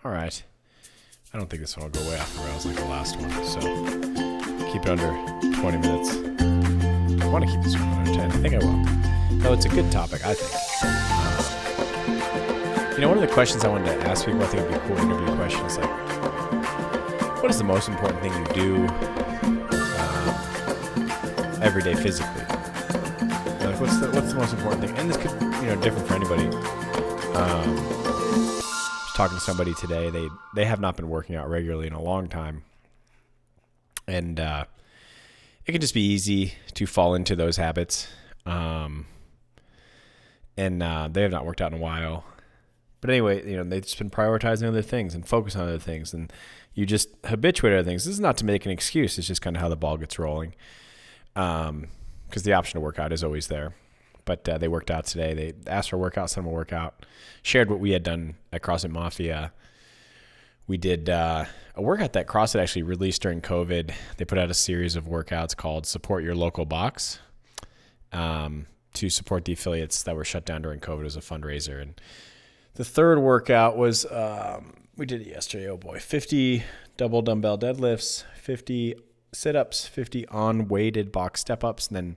All right. I don't think this one will go way off the rails like the last one. So keep it under 20 minutes. I want to keep this one under 10. I think I will. Though it's a good topic, I think. One of the questions I wanted to ask people, I think it would be a cool interview question, is like, what is the most important thing you do every day physically? Like, what's the most important thing? And this could, different for anybody. Just talking to somebody today, they have not been working out regularly in a long time, and it can just be easy to fall into those habits. And they have not worked out in a while. But anyway, they've just been prioritizing other things and focus on other things, and you just habituate other things. This is not to make an excuse. It's just kind of how the ball gets rolling. Because the option to work out is always there. But they worked out today. They asked for a workout, sent them a workout, shared what we had done at CrossFit Mafia. We did a workout that CrossFit actually released during COVID. They put out a series of workouts called Support Your Local Box to support the affiliates that were shut down during COVID as a fundraiser. And the third workout was, we did it yesterday, 50 double dumbbell deadlifts, 50 sit-ups, 50 on-weighted box step-ups, and then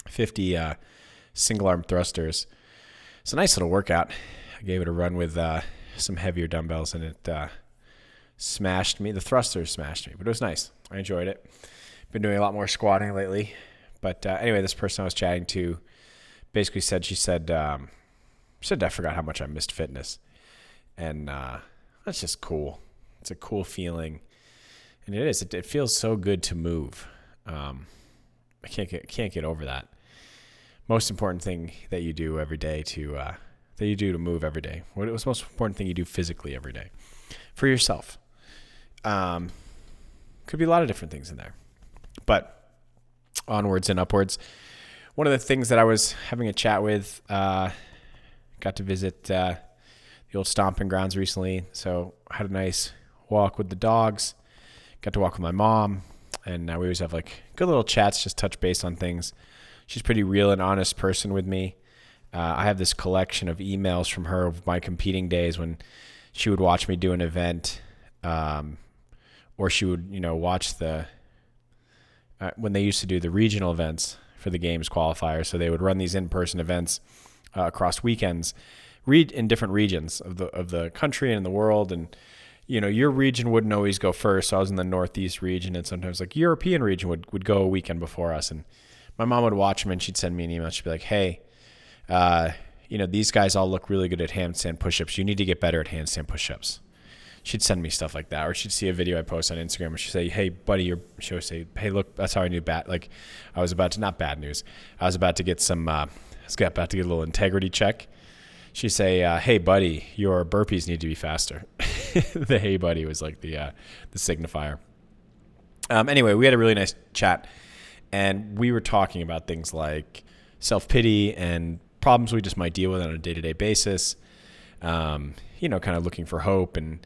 50 single-arm thrusters. It's a nice little workout. I gave it a run with some heavier dumbbells, and it smashed me. The thrusters smashed me, but it was nice. I enjoyed it. Been doing a lot more squatting lately. But anyway, this person I was chatting to basically said, I forgot how much I missed fitness. And that's just cool. It's a cool feeling. And it is. It feels so good to move. I can't get over that. Most important thing that you do every day to move every day. What was the most important thing you do physically every day for yourself? Could be a lot of different things in there. But onwards and upwards. One of the things that I was having a chat with, got to visit the old stomping grounds recently. So I had a nice walk with the dogs. Got to walk with my mom. And we always have like good little chats, just touch base on things. She's a pretty real and honest person with me. I have this collection of emails from her of my competing days when she would watch me do an event, or she would, watch when they used to do the regional events for the games qualifiers. So they would run these in-person events across weekends, in different regions of the country and the world. And, your region wouldn't always go first. So I was in the Northeast region, and sometimes like European region would go a weekend before us. And my mom would watch them, and she'd send me an email. She'd be like, hey, these guys all look really good at handstand push-ups. You need to get better at handstand push-ups. She'd send me stuff like that. Or she'd see a video I post on Instagram, and she'd say, hey, buddy, she would say, hey, look, that's how I knew like I was about to, not bad news. I was about to get about to get a little integrity check. She'd say, hey, buddy, your burpees need to be faster. The hey, buddy was like the signifier. Anyway, we had a really nice chat, and we were talking about things like self-pity and problems we just might deal with on a day-to-day basis, kind of looking for hope and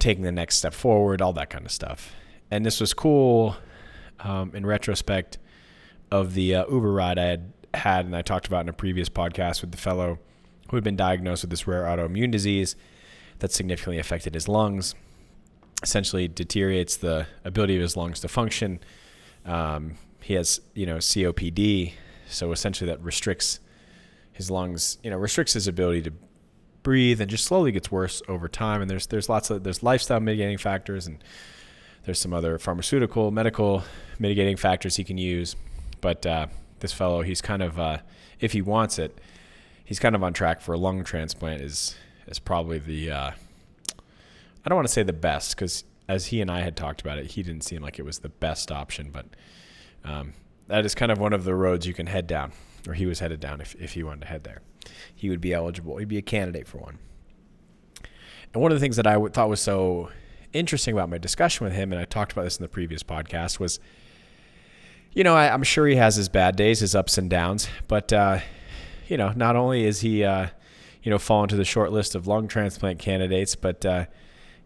taking the next step forward, all that kind of stuff. And this was cool in retrospect of the Uber ride I had, and I talked about in a previous podcast with the fellow who had been diagnosed with this rare autoimmune disease that significantly affected his lungs, essentially deteriorates the ability of his lungs to function. He has, COPD, so essentially that restricts his lungs, restricts his ability to breathe, and just slowly gets worse over time. And there's lifestyle mitigating factors, and there's some other pharmaceutical, medical mitigating factors he can use. But this fellow, he's kind of, if he wants it, he's kind of on track for a lung transplant. Is probably the, I don't want to say the best, because as he and I had talked about it, he didn't seem like it was the best option. But that is kind of one of the roads you can head down, or he was headed down if he wanted to head there. He would be eligible. He'd be a candidate for one. And one of the things that I thought was so interesting about my discussion with him, and I talked about this in the previous podcast, was, I'm sure he has his bad days, his ups and downs, but, not only is he, fallen to the short list of lung transplant candidates, but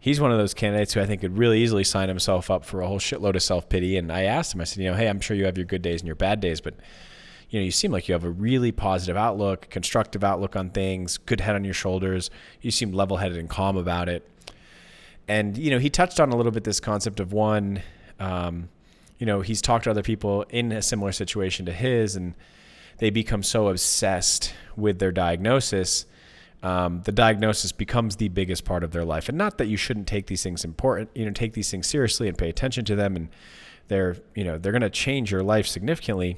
he's one of those candidates who I think could really easily sign himself up for a whole shitload of self-pity. And I asked him, I said, hey, I'm sure you have your good days and your bad days, but, you seem like you have a really positive outlook, constructive outlook on things, good head on your shoulders. You seem level-headed and calm about it. And, he touched on a little bit this concept of one, he's talked to other people in a similar situation to his, and they become so obsessed with their diagnosis. The diagnosis becomes the biggest part of their life. And not that you shouldn't take these things take these things seriously and pay attention to them. And they're going to change your life significantly.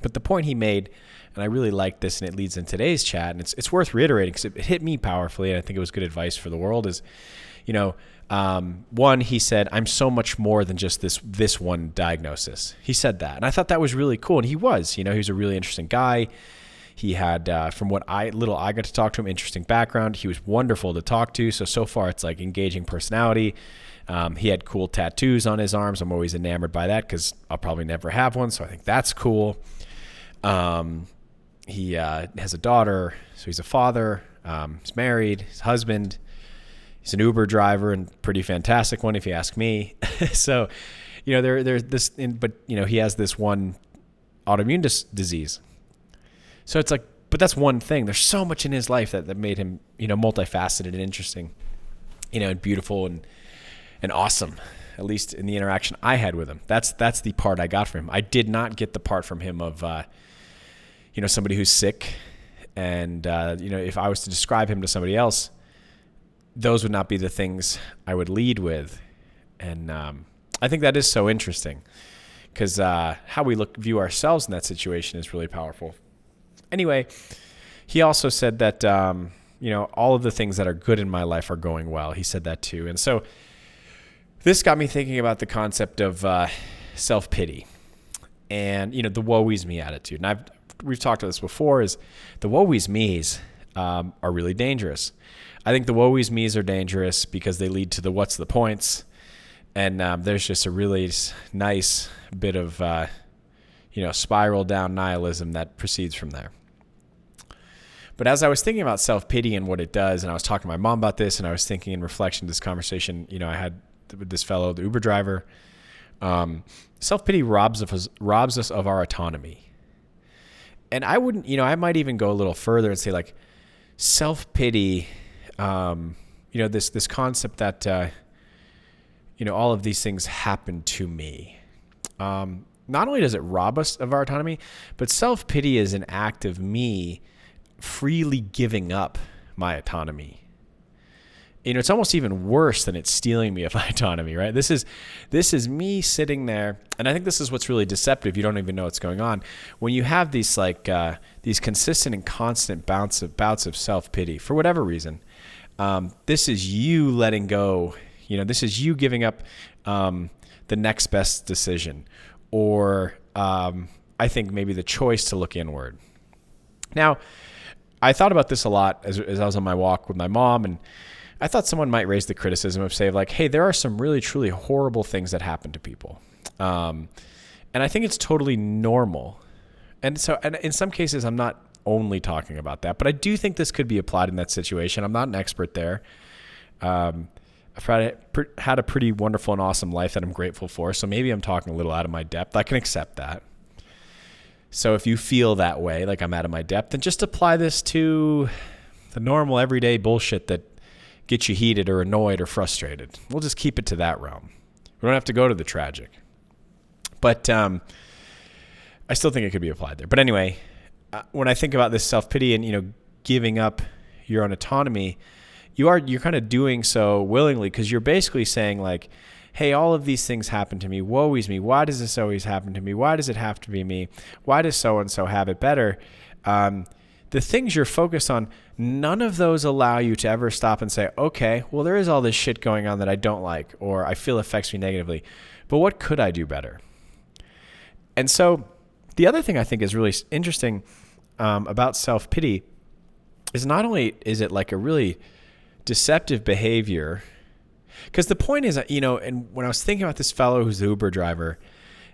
But the point he made, and I really like this, and it leads in today's chat, and it's worth reiterating because it hit me powerfully, and I think it was good advice for the world, is, one, he said, I'm so much more than just this one diagnosis. He said that. And I thought that was really cool. And he was, he was a really interesting guy. He had, from what I got to talk to him, interesting background. He was wonderful to talk to. So far it's like engaging personality. He had cool tattoos on his arms. I'm always enamored by that because I'll probably never have one. So I think that's cool. He has a daughter, so he's a father. He's married, he's a husband. He's an Uber driver, and pretty fantastic one if you ask me. So, there's this, but he has this one autoimmune disease. So it's like, but that's one thing. There's so much in his life that made him, multifaceted and interesting, and beautiful and awesome. At least in the interaction I had with him. That's the part I got from him. I did not get the part from him of, somebody who's sick, and if I was to describe him to somebody else, those would not be the things I would lead with. And I think that is so interesting because how we view ourselves in that situation is really powerful. Anyway, he also said that, all of the things that are good in my life are going well. He said that too. And so this got me thinking about the concept of self-pity and, the woe is me attitude. And we've talked about this before, is the woe is me's are really dangerous. I think the woe is me's are dangerous because they lead to the what's the points. And there's just a really nice bit of, spiral down nihilism that proceeds from there. But as I was thinking about self-pity and what it does, and I was talking to my mom about this, and I was thinking in reflection, this conversation, I had with this fellow, the Uber driver, self-pity robs us of our autonomy. And I wouldn't, I might even go a little further and say like self-pity, this concept that, all of these things happen to me. Not only does it rob us of our autonomy, but self-pity is an act of me freely giving up my autonomy. It's almost even worse than it's stealing me of my autonomy, right? This is me sitting there, and I think this is what's really deceptive. You don't even know what's going on. When you have these these consistent and constant bouts of self-pity for whatever reason, this is you letting go. This is you giving up the next best decision, or I think maybe the choice to look inward. Now, I thought about this a lot as I was on my walk with my mom, and I thought someone might raise the criticism of say like, hey, there are some really, truly horrible things that happen to people. And I think it's totally normal. And so, and in some cases, I'm not only talking about that, but I do think this could be applied in that situation. I'm not an expert there. I've had a pretty wonderful and awesome life that I'm grateful for. So maybe I'm talking a little out of my depth. I can accept that. So if you feel that way, like I'm out of my depth, then just apply this to the normal everyday bullshit that gets you heated or annoyed or frustrated. We'll just keep it to that realm. We don't have to go to the tragic. But I still think it could be applied there. But anyway, when I think about this self-pity and, giving up your own autonomy, you're kind of doing so willingly because you're basically saying like, hey, all of these things happen to me. Woe is me. Why does this always happen to me? Why does it have to be me? Why does so-and-so have it better? The things you're focused on, none of those allow you to ever stop and say, okay, well, there is all this shit going on that I don't like or I feel affects me negatively, but what could I do better? And so the other thing I think is really interesting about self-pity is not only is it like a really deceptive behavior, because the point is, and when I was thinking about this fellow who's the Uber driver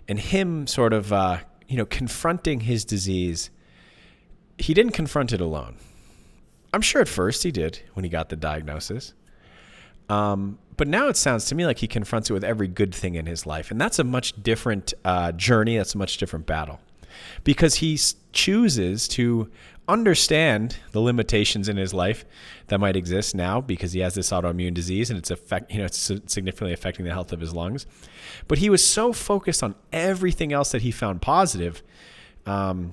and him sort of, confronting his disease, he didn't confront it alone. I'm sure at first he did when he got the diagnosis. But now it sounds to me like he confronts it with every good thing in his life. And that's a much different journey. That's a much different battle. because he chooses to understand the limitations in his life that might exist now because he has this autoimmune disease and it's significantly affecting the health of his lungs. But he was so focused on everything else that he found positive. I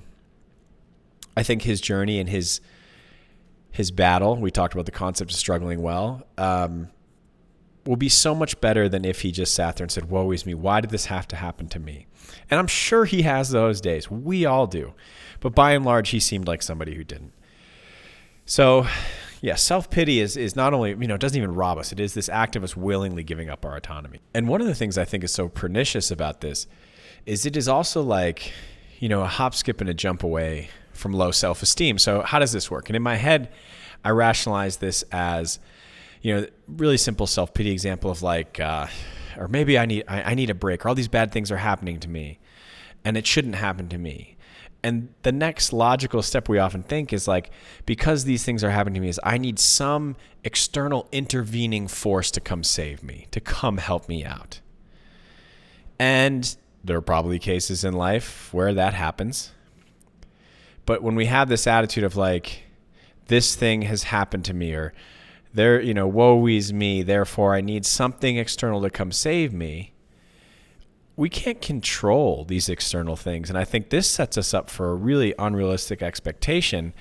think his journey and his battle, we talked about the concept of struggling well, will be so much better than if he just sat there and said, woe is me, why did this have to happen to me? And I'm sure he has those days. We all do. But by and large, he seemed like somebody who didn't. So, yeah, self-pity is not only, it doesn't even rob us. It is this act of us willingly giving up our autonomy. And one of the things I think is so pernicious about this is it is also like, a hop, skip, and a jump away from low self-esteem. So how does this work? And in my head, I rationalize this as, really simple self-pity example of like, or maybe I need a break, or all these bad things are happening to me and it shouldn't happen to me. And the next logical step we often think is like, because these things are happening to me, is I need some external intervening force to come save me, to come help me out. And there are probably cases in life where that happens. But when we have this attitude of like, this thing has happened to me, or woe is me, therefore I need something external to come save me, we can't control these external things. And I think this sets us up for a really unrealistic expectation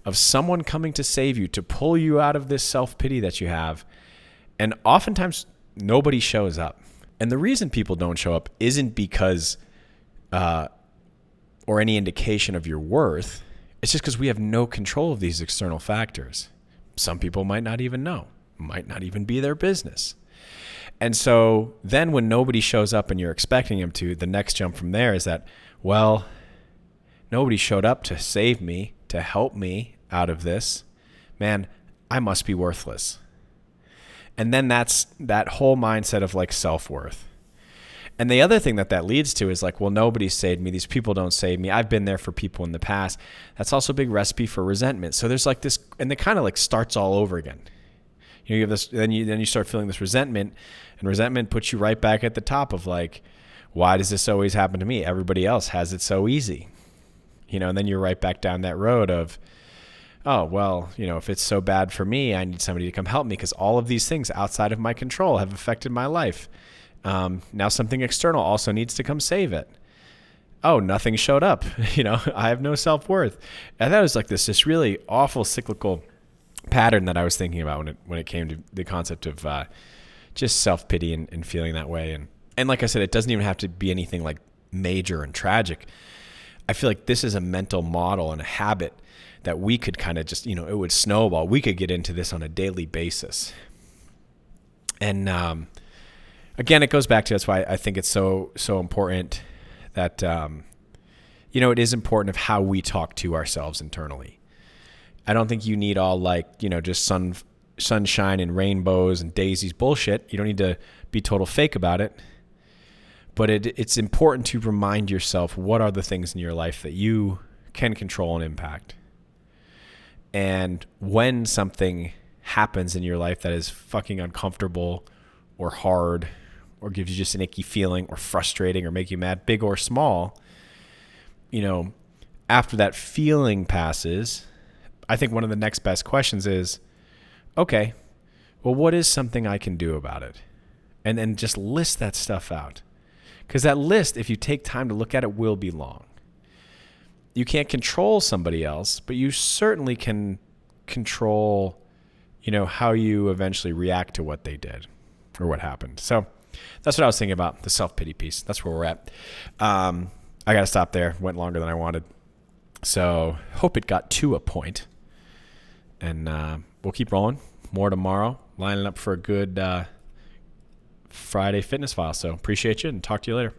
of someone coming to save you, to pull you out of this self-pity that you have. And oftentimes nobody shows up. And the reason people don't show up isn't because, or any indication of your worth. It's just because we have no control of these external factors. Some people might not even know, might not even be their business. And so then when nobody shows up and you're expecting them to, the next jump from there is that, well, nobody showed up to save me, to help me out of this. Man, I must be worthless. And then that's that whole mindset of like self-worth. And the other thing that leads to is like, well, nobody saved me. These people don't save me. I've been there for people in the past. That's also a big recipe for resentment. So there's like this, and it kind of like starts all over again. You have this, then you start feeling this resentment, and resentment puts you right back at the top of like, why does this always happen to me? Everybody else has it so easy, and then you're right back down that road of, oh, well, if it's so bad for me, I need somebody to come help me because all of these things outside of my control have affected my life. Now something external also needs to come save it. Oh, nothing showed up. I have no self-worth. And that was like this really awful cyclical pattern that I was thinking about when it came to the concept of just self-pity and feeling that way. And like I said, it doesn't even have to be anything like major and tragic. I feel like this is a mental model and a habit that we could kind of just, it would snowball. We could get into this on a daily basis. And again, it goes back to, that's why I think it's so important that, it is important of how we talk to ourselves internally. I don't think you need all like, just sunshine and rainbows and daisies bullshit. You don't need to be total fake about it. But it's important to remind yourself what are the things in your life that you can control and impact. And when something happens in your life that is fucking uncomfortable or hard or gives you just an icky feeling or frustrating or make you mad, big or small, after that feeling passes, I think one of the next best questions is, okay, well, what is something I can do about it? And then just list that stuff out. Because that list, if you take time to look at it, will be long. You can't control somebody else, but you certainly can control, how you eventually react to what they did or what happened. So that's what I was thinking about, the self-pity piece. That's where we're at. I got to stop there. Went longer than I wanted. So hope it got to a point. And we'll keep rolling. More tomorrow. Lining up for a good Friday fitness file. So appreciate you and talk to you later.